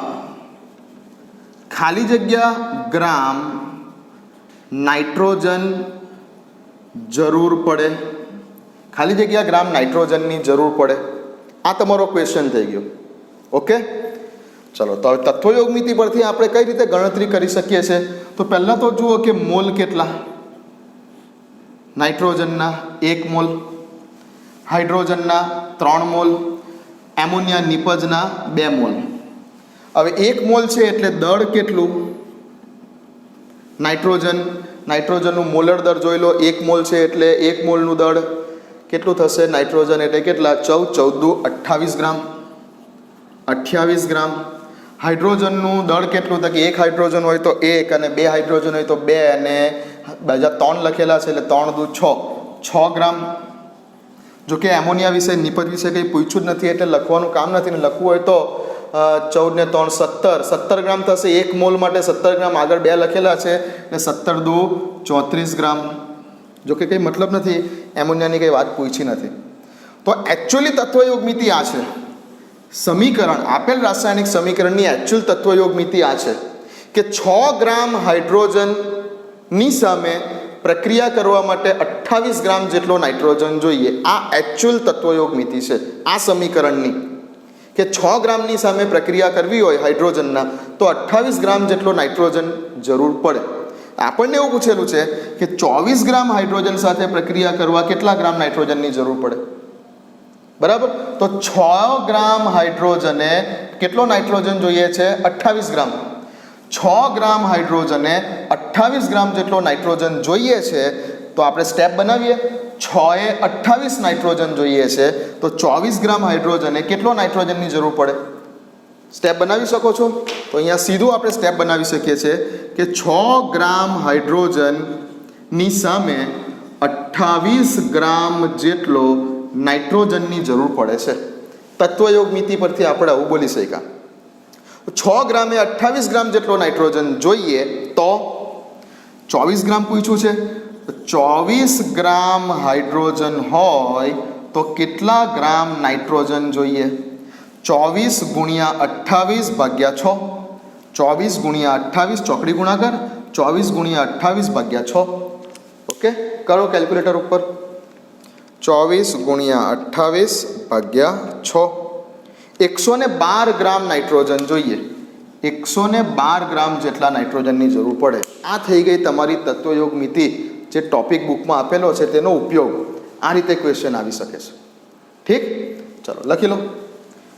ખાલી જગ્યા ગ્રામ નાઇટ્રોજન જરૂર પડે. ખાલી જગ્યા ગ્રામ નાઇટ્રોજનની જરૂર પડે. આ તમારો ક્વેશ્ચન થઈ ગયો. ઓકે, ચલો. તો હવે તત્વયોગમિતિ પરથી આપણે કઈ રીતે ગણતરી કરી શકીએ છીએ? તો પહેલાં તો જુઓ કે મોલ કેટલા. નાઇટ્રોજનના 1 મોલ, હાઇડ્રોજનના 3 મોલ, એમોનિયા નિપજના 2 મોલ. હવે 1 મોલ છે એટલે દળ કેટલું? નાઇટ્રોજનનું મોલર દળ જોઈ લો. 1 મોલ છે એટલે 1 મોલનું દળ કેટલું થશે? નાઇટ્રોજન એટલે કેટલા? 14 દુ 28 ગ્રામ. 28 ગ્રામ. હાઇડ્રોજનનું દળ કેટલું? તો કે 1 હાઇડ્રોજન હોય તો 1 અને 2 હાઇડ્રોજન હોય તો 2 અને બીજા 3 લખેલા છે એટલે 3 દુ 6 ગ્રામ. જો કે એમોનિયા વિશે, નિપજ વિશે કંઈ પૂછ્યું જ નથી એટલે લખવાનું કામ નથી. ને લખવું હોય તો 14 ને 3 17 ગ્રામ થશે. 1 મોલ માટે 17 ગ્રામ, આગળ 2 લખેલા છે એટલે 17 દુ 34 ગ્રામ. જો કે કંઈ મતલબ નથી, એમોનિયાની કંઈ વાત પૂછી નથી. તો એકચ્યુઅલી તત્વયોગમિતિ આ છે. સમીકરણ, આપેલ રાસાયણિક સમીકરણની એકચ્યુઅલ તત્વયોગમિતિ આ છે કે 6 ગ્રામ હાઇડ્રોજનની સામે પ્રક્રિયા કરવા માટે 28 ગ્રામ જેટલો નાઇટ્રોજન જોઈએ. આ એકચ્યુઅલ તત્વયોગમિતિ છે આ સમીકરણની, કે 6 ગ્રામની સામે પ્રક્રિયા કરવી હોય હાઇડ્રોજનના તો 28 ગ્રામ જેટલો નાઇટ્રોજન જરૂર પડે. આપણને એવું પૂછેલું છે કે 24 ગ્રામ હાઇડ્રોજન સાથે પ્રક્રિયા કરવા કેટલા ગ્રામ નાઇટ્રોજનની જરૂર પડે, બરાબર? તો 6 ગ્રામ હાઇડ્રોજને કેટલો નાઇટ્રોજન જોઈએ છે? 28 ગ્રામ. 6 ગ્રામ હાઇડ્રોજને 28 ગ્રામ જેટલો નાઇટ્રોજન જોઈએ છે. તો આપણે સ્ટેપ બનાવીએ. 6 એ 28 નાઇટ્રોજન જોઈએ છે તો 24 ગ્રામ હાઇડ્રોજને કેટલો નાઇટ્રોજનની જરૂર પડે? સ્ટેપ બનાવી શકો છો? તો અહીંયા સીધું આપણે સ્ટેપ બનાવી શકીએ છીએ કે 6 ગ્રામ હાઇડ્રોજનની સામે 28 ગ્રામ જેટલો નાઇટ્રોજનની જરૂર પડે છે. તત્વયોગ મિતિ પરથી આપણે આવું બોલી શક્યા. 6 ગ્રામે 28 ગ્રામ જેટલો નાઇટ્રોજન જોઈએ તો 24 ગ્રામ પૂછ્યું છે. 24 ગ્રામ હાઇડ્રોજન હોય તો કેટલા ગ્રામ નાઇટ્રોજન જોઈએ? 24 ગુણ્યા 28 ભાગ્યા 6. 24 ગુણ્યા 28 ચોકડી ગુણાકાર, 24 ગુણ્યા 28 ભાગ્યા 6. ઓકે, કરો કેલ્ક્યુલેટર ઉપર. 24 ગુણ્યા 28 ભાગ્યા 6. 112 ગ્રામ નાઇટ્રોજન જોઈએ. 112 ગ્રામ જેટલા નાઇટ્રોજનની જરૂર પડે. આ થઈ ગઈ તમારી તત્વયોગ મિતિ જે ટોપિક બુકમાં આપેલો છે તેનો ઉપયોગ. આ રીતે ક્વેશ્ચન આવી શકે છે. ઠીક, ચલો લખી લો.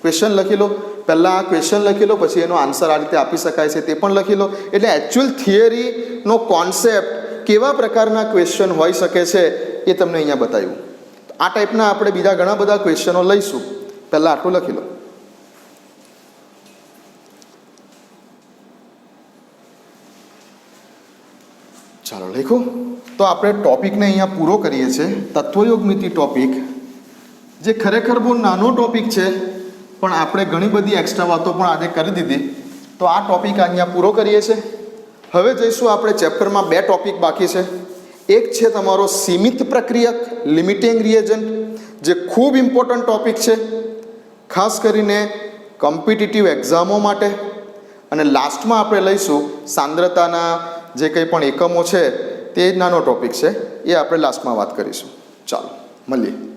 ક્વેશ્ચન લખી લો. પહેલાં આ ક્વેશ્ચન લખી લો, પછી એનો આન્સર આ રીતે આપી શકાય છે તે પણ લખી લો. એટલે એકચ્યુઅલ થિયરીનો કોન્સેપ્ટ કેવા પ્રકારના ક્વેશ્ચન હોઈ શકે છે એ તમને અહીંયા બતાવ્યું. આ ટાઈપના આપણે બીજા ઘણા બધા ક્વેશ્ચનો લઈશું. પહેલાં આટલું લખી લો. ચાલો લખો. તો આપણે ટોપિકને અહીંયા પૂરો કરીએ છીએ. તત્વયોગ મિતિ ટોપિક જે ખરેખર બહુ નાનો ટોપિક છે પણ આપણે ઘણી બધી એક્સ્ટ્રા વાતો પણ આજે કરી દીધી. તો આ ટોપિક અહીંયા પૂરો કરીએ છીએ. હવે જઈશું આપણે ચેપ્ટરમાં 2 ટોપિક બાકી છે. એક છે તમારો સીમિત પ્રક્રિયક, લિમિટિંગ રિએજન્ટ, જે ખૂબ ઇમ્પોર્ટન્ટ ટોપિક છે ખાસ કરીને કોમ્પિટિટિવ એક્ઝામો માટે. અને લાસ્ટમાં આપણે લઈશું સાંદ્રતાના જે કંઈ પણ એકમો છે તે નાનો ટોપિક છે, એ આપણે લાસ્ટમાં વાત કરીશું. ચાલો મળીએ.